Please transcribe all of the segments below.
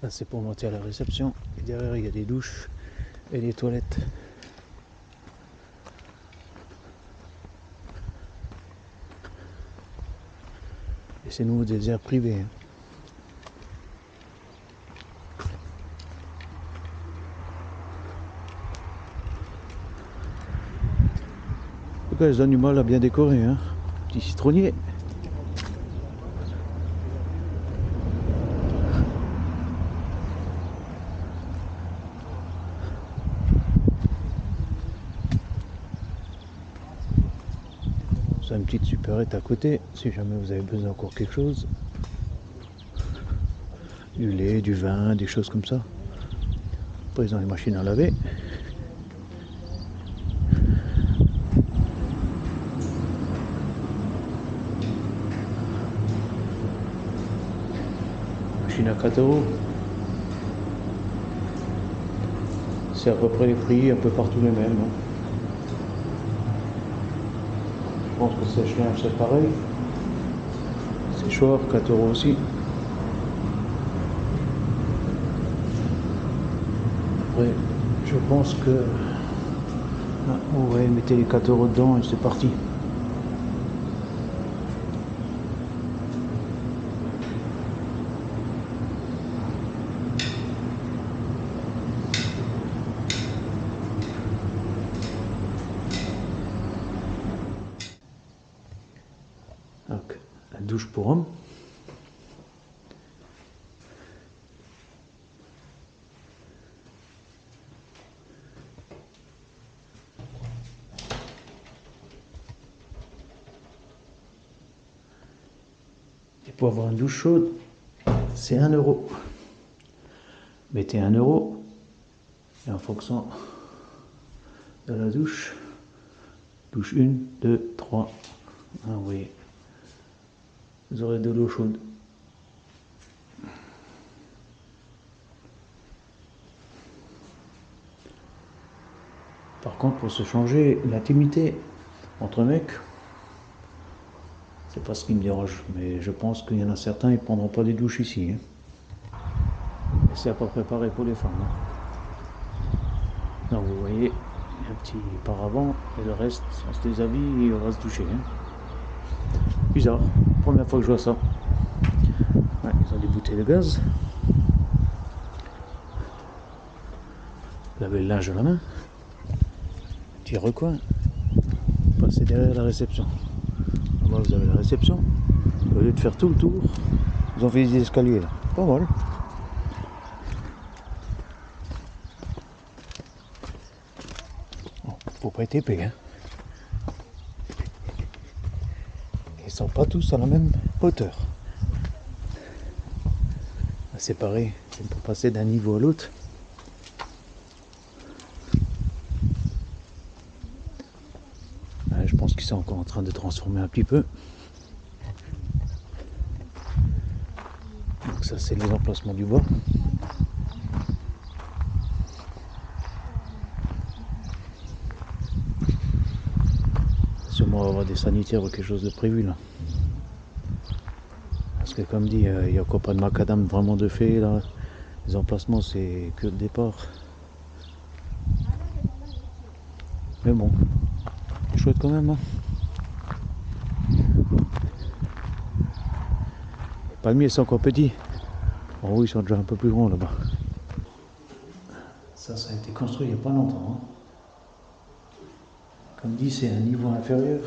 Là c'est pour monter à la réception. Et derrière il y a des douches et des toilettes. Et c'est nouveau des aires privées. Hein. En tout cas les animaux là bien décorés. Hein. Petit citronnier. C'est une petite supérette à côté, si jamais vous avez besoin encore quelque chose. Du lait, du vin, des choses comme ça. Après ils ont les machines à laver. Machine à 4 €. C'est à peu près les prix, un peu partout les mêmes. Hein. Je pense que sèche-linge c'est pareil. Séchoir, 4 € aussi. Après, je pense que... Ah, ouais, mettez les 4 € dedans et c'est parti. Donc, la douche pour hommes. Et pour avoir une douche chaude, c'est 1 €. Mettez 1 € et en fonction de la douche, douche 1, 2, 3, ah oui, vous aurez de l'eau chaude. Par contre, pour se changer, l'intimité entre mecs, c'est pas ce qui me dérange, mais je pense qu'il y en a certains, ils prendront pas des douches ici. Hein. Et c'est à peu près pareil pour les femmes. Hein. Donc vous voyez, il y a un petit paravent, et le reste, on se déshabille et on va se doucher. Hein. Bizarre, première fois que je vois ça. Ouais, ils ont des bouteilles de gaz. Laver le linge à la main. Petit recoin. Passer derrière la réception. Là-bas vous avez la réception. Au lieu de faire tout le tour, ils ont fait des escaliers là. Pas mal. Bon, faut pas être épais. Hein. Ils sont pas tous à la même hauteur. C'est pareil, c'est pour passer d'un niveau à l'autre. Je pense qu'ils sont encore en train de transformer un petit peu. Donc ça c'est les emplacements du bas. Sûrement on va avoir des sanitaires ou quelque chose de prévu là. Parce que comme dit, il n'y a encore pas de macadam vraiment de fait là. Les emplacements c'est que le départ. Mais bon, c'est chouette quand même. Hein. Les palmiers sont encore petits. En haut ils sont déjà un peu plus grands là-bas. Ça a été construit il n'y a pas longtemps. Hein. Comme dit, c'est un niveau inférieur.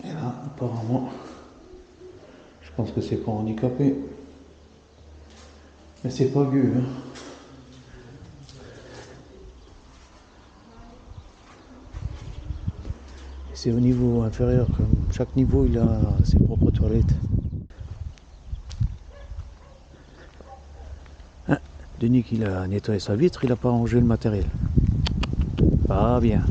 Et là, apparemment, je pense que c'est pour handicapés. Mais c'est pas vieux. Hein. C'est au niveau inférieur, comme chaque niveau il a ses propres toilettes. Hein, Denis il a nettoyé sa vitre, il n'a pas rangé le matériel. Pas bien.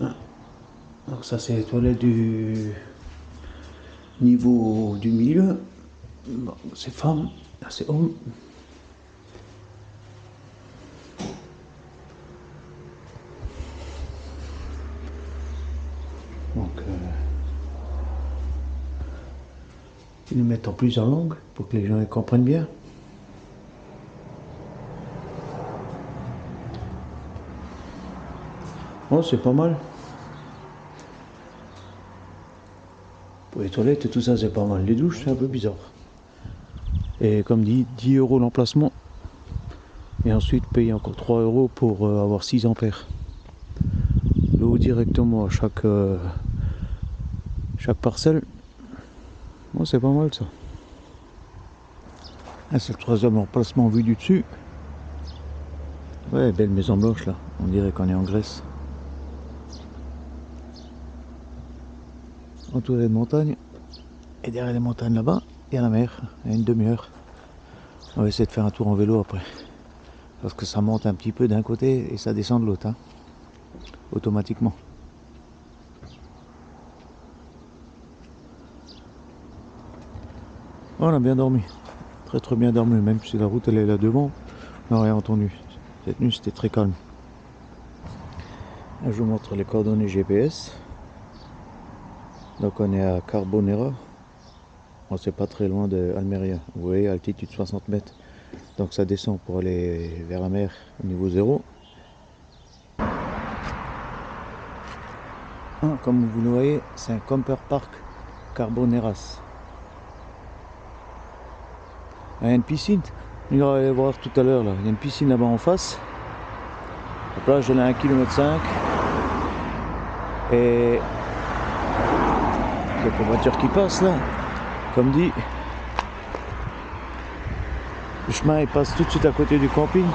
Hein, donc ça c'est les toilettes du niveau du milieu. Bon, c'est femmes, là c'est hommes. Donc ils nous mettent en plusieurs langues pour que les gens comprennent bien. Oh, c'est pas mal. Pour les toilettes et tout ça, c'est pas mal. Les douches, c'est un peu bizarre. Et comme dit, 10 € l'emplacement. Et ensuite, payer encore 3 € pour avoir 6 ampères. L'eau directement à chaque parcelle. Bon, c'est pas mal ça. Ah, c'est le 3e emplacement vu du dessus. Ouais, belle maison blanche là. On dirait qu'on est en Grèce. Entouré de montagnes. Et derrière les montagnes là-bas, il y a la mer. Il y a une demi-heure. On va essayer de faire un tour en vélo après. Parce que ça monte un petit peu d'un côté et ça descend de l'autre. Hein, automatiquement. On a bien dormi. Très très bien dormi. Même si la route elle est là devant, on n'a rien entendu. Cette nuit c'était très calme. Là, je vous montre les coordonnées GPS. Donc on est à Carbonera. Bon, c'est pas très loin de Almeria. Vous voyez, altitude 60 mètres. Donc ça descend pour aller vers la mer au niveau 0. Comme vous le voyez, c'est un camper park Carboneras. Il y a une piscine. On va aller voir tout à l'heure là. Il y a une piscine là-bas en face. La plage elle est à 1,5 km. Et quelques voitures qui passent là. Comme dit, le chemin il passe tout de suite à côté du camping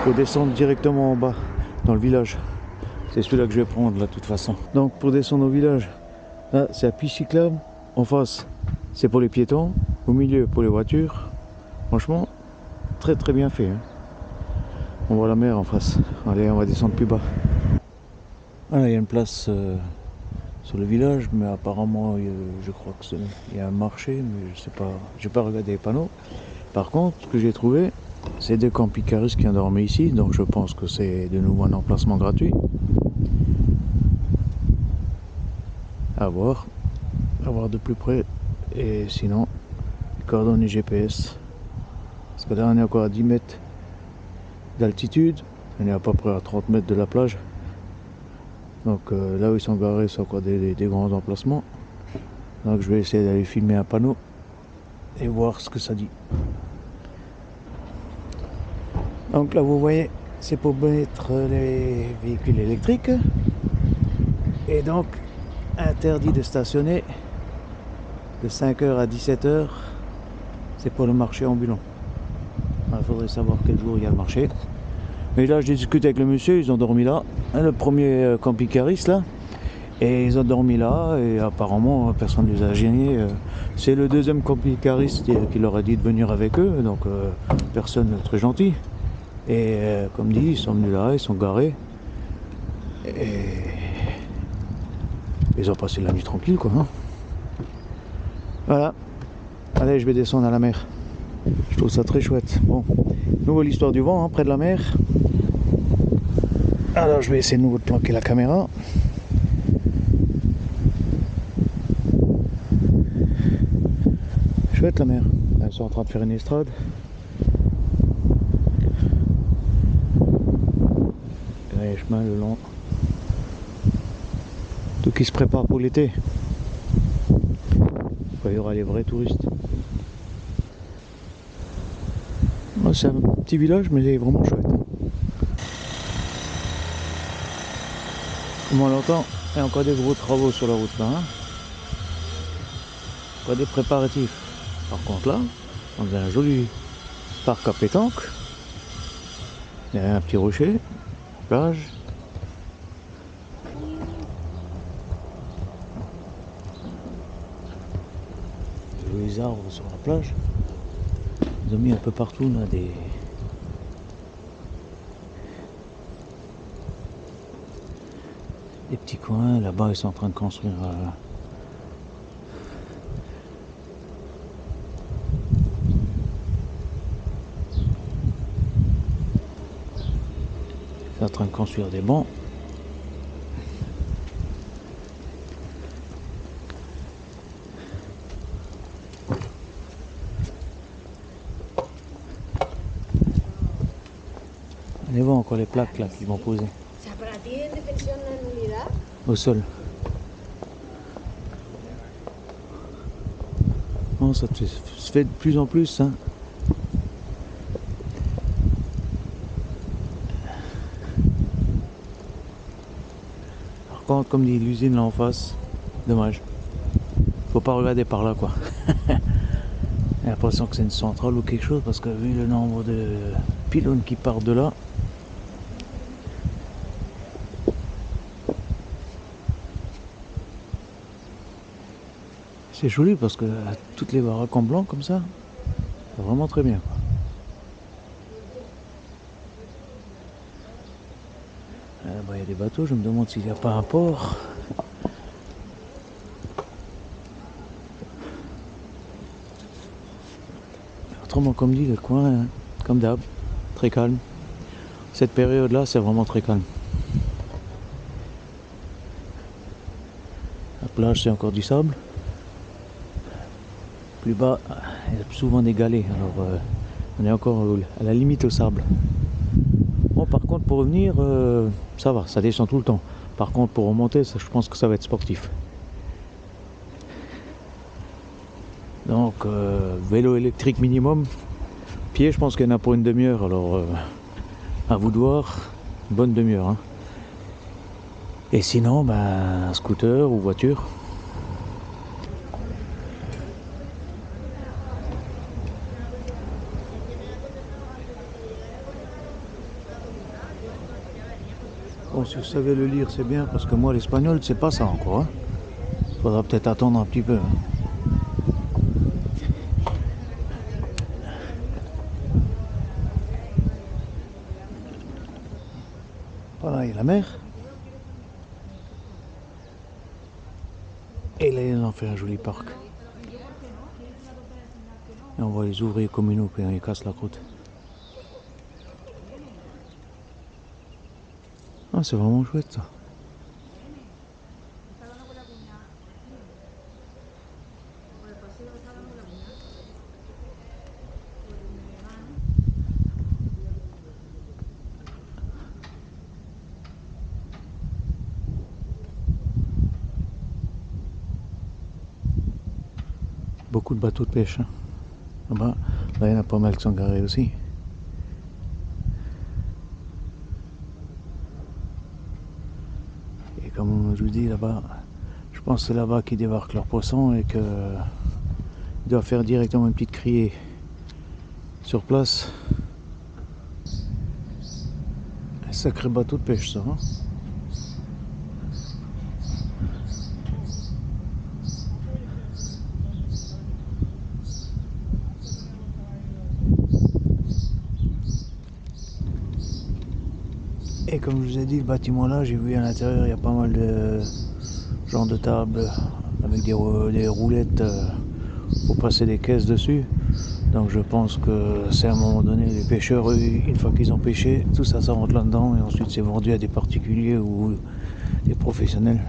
pour descendre directement en bas dans le village. C'est celui-là que je vais prendre là de toute façon. Donc pour descendre au village, là c'est la piste cyclable. En face c'est pour les piétons. Au milieu pour les voitures. Franchement très très bien fait. Hein. On voit la mer en face. Allez, on va descendre plus bas. Voilà, il y a une place sur le village, mais apparemment je crois que il y a un marché, mais je sais pas. J'ai pas regardé les panneaux. Par contre, ce que j'ai trouvé, c'est des camping-caristes qui ont dormi ici, donc je pense que c'est de nouveau un emplacement gratuit. À voir de plus près. Et sinon, coordonnées GPS. Parce que là, on est encore à 10 mètres d'altitude. On est à peu près à 30 mètres de la plage. Donc là où ils sont garés, c'est encore des grands emplacements. Donc je vais essayer d'aller filmer un panneau et voir ce que ça dit. Donc là vous voyez, c'est pour mettre les véhicules électriques. Et donc interdit de stationner de 5h à 17h. C'est pour le marché ambulant. Il faudrait savoir quel jour il y a le marché. Mais là j'ai discuté avec le monsieur, ils ont dormi là. Le premier camping-cariste là. Et ils ont dormi là et apparemment personne ne les a gênés. C'est le deuxième camping-cariste qui leur a dit de venir avec eux, donc personne très gentil. Et comme dit, ils sont venus là, ils sont garés. Et ils ont passé la nuit tranquille quoi. Hein. Voilà. Allez, je vais descendre à la mer. Je trouve ça très chouette. Bon, nouveau l'histoire du vent, hein, près de la mer. Alors je vais essayer de nouveau de planquer la caméra. Chouette la mer. Ils sont en train de faire une estrade. Et là, il y a le chemin le long. Tout qui se prépare pour l'été. Il y aura les vrais touristes. C'est un petit village, mais il est vraiment chouette. Comme on l'entend, il y a encore des gros travaux sur la route là. Hein. Pas des préparatifs. Par contre là, on a un joli parc à pétanque. Il y a un petit rocher, plage. Les arbres sur la plage. Ils ont mis un peu partout là des petits coins. Là-bas ils sont en train de construire des bancs. Allez voir encore les plaques là qu'ils vont poser. O sea, para ti en defensión no es nulidad. Au sol. Non, ça se fait de plus en plus. Hein. Par contre, comme dit l'usine là en face, dommage. Faut pas regarder par là quoi. J'ai l'impression que c'est une centrale ou quelque chose parce que vu le nombre de pylônes qui partent de là. C'est joli parce que toutes les baraques en blanc comme ça, c'est vraiment très bien quoi. Bah, y a des bateaux, je me demande s'il n'y a pas un port. Autrement comme dit, le coin, hein, comme d'hab, très calme. Cette période-là, c'est vraiment très calme. La plage, c'est encore du sable. Plus bas, il y a souvent des galets. Alors, on est encore à la limite au sable. Bon, par contre, pour revenir, ça va, ça descend tout le temps. Par contre, pour remonter, ça, je pense que ça va être sportif. Donc, vélo électrique minimum. Pied, je pense qu'il y en a pour une demi-heure. Alors, à vous de voir, une bonne demi-heure. Hein. Et sinon, ben, scooter ou voiture. Bon, si vous savez le lire, c'est bien, parce que moi, l'espagnol, c'est pas ça encore. Hein. Faudra peut-être attendre un petit peu. Hein. Voilà, il y a la mer. Et là, ils ont fait un joli parc. Et on voit les ouvriers communaux quand ils cassent la croûte. Ah, c'est vraiment chouette ça. Beaucoup de bateaux de pêche. Hein. Là-bas, là, il y en a pas mal qui sont garés aussi. Et comme je vous dis là-bas, je pense que c'est là-bas qu'ils débarquent leurs poissons et qu'ils doivent faire directement une petite criée sur place. Un sacré bateau de pêche ça. Hein. Et comme je vous ai dit, le bâtiment là, j'ai vu à l'intérieur, il y a pas mal de genre de tables avec des roulettes pour passer des caisses dessus. Donc je pense que c'est à un moment donné, les pêcheurs, une fois qu'ils ont pêché, tout ça, ça rentre là-dedans et ensuite c'est vendu à des particuliers ou des professionnels.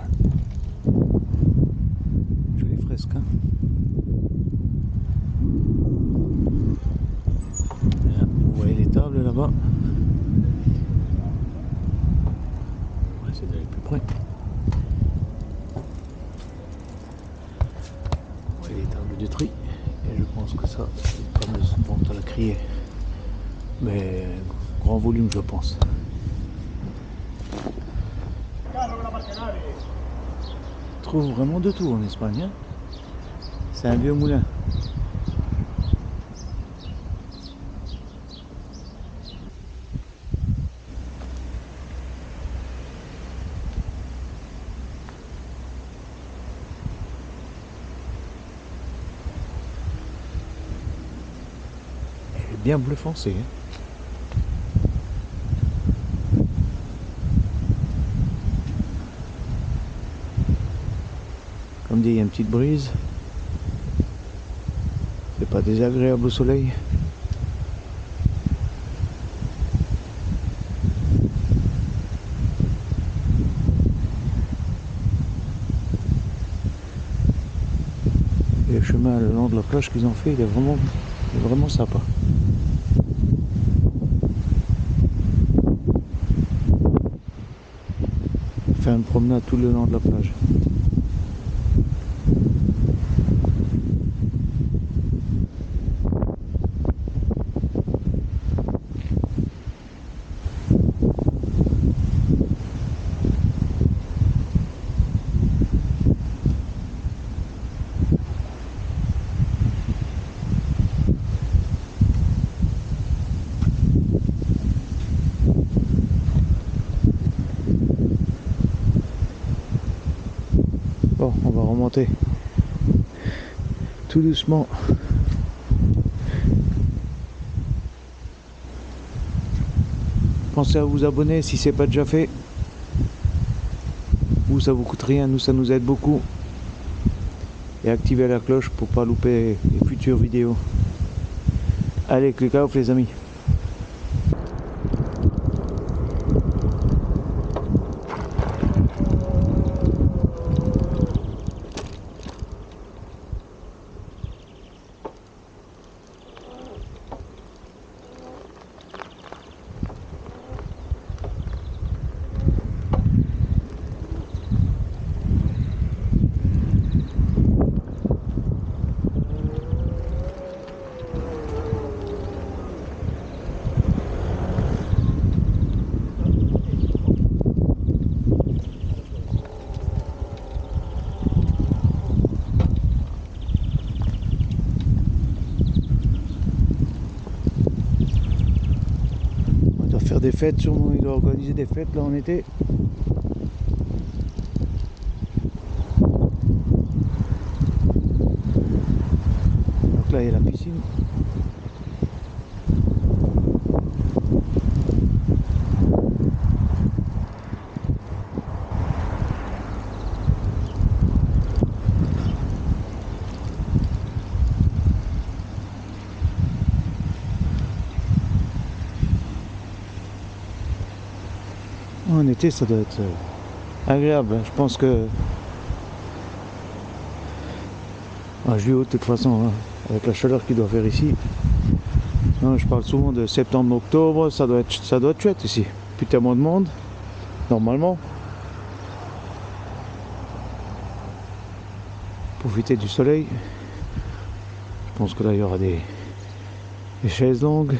Jolie fresque, hein. Là, vous voyez les tables là-bas. On va essayer d'aller plus près. Vous voyez les tables de tri. Et je pense que ça, c'est une fameuse vente à la criée. Mais grand volume, je pense. On trouve vraiment de tout en Espagne. Hein. C'est un vieux moulin. Elle est bien bleu foncé. Hein. Comme dit, il y a une petite brise. C'est pas désagréable au soleil. Et le chemin le long de la plage qu'ils ont fait, il est vraiment sympa. faire une promenade tout le long de la plage. Bon, on va remonter tout doucement. Pensez à vous abonner si c'est pas déjà fait. Vous, ça vous coûte rien, nous ça nous aide beaucoup. Et activez la cloche pour pas louper les futures vidéos. Allez, cliquez off les amis. Faire des fêtes, sûrement il doit organiser des fêtes là en été. Donc là il y a la piscine. En été ça doit être agréable, je pense que en juillet de toute façon, hein, avec la chaleur qu'il doit faire ici. Non, je parle souvent de septembre, octobre, ça doit être chouette ici. Plus tellement de monde, normalement. Profiter du soleil. Je pense que là il y aura des chaises longues.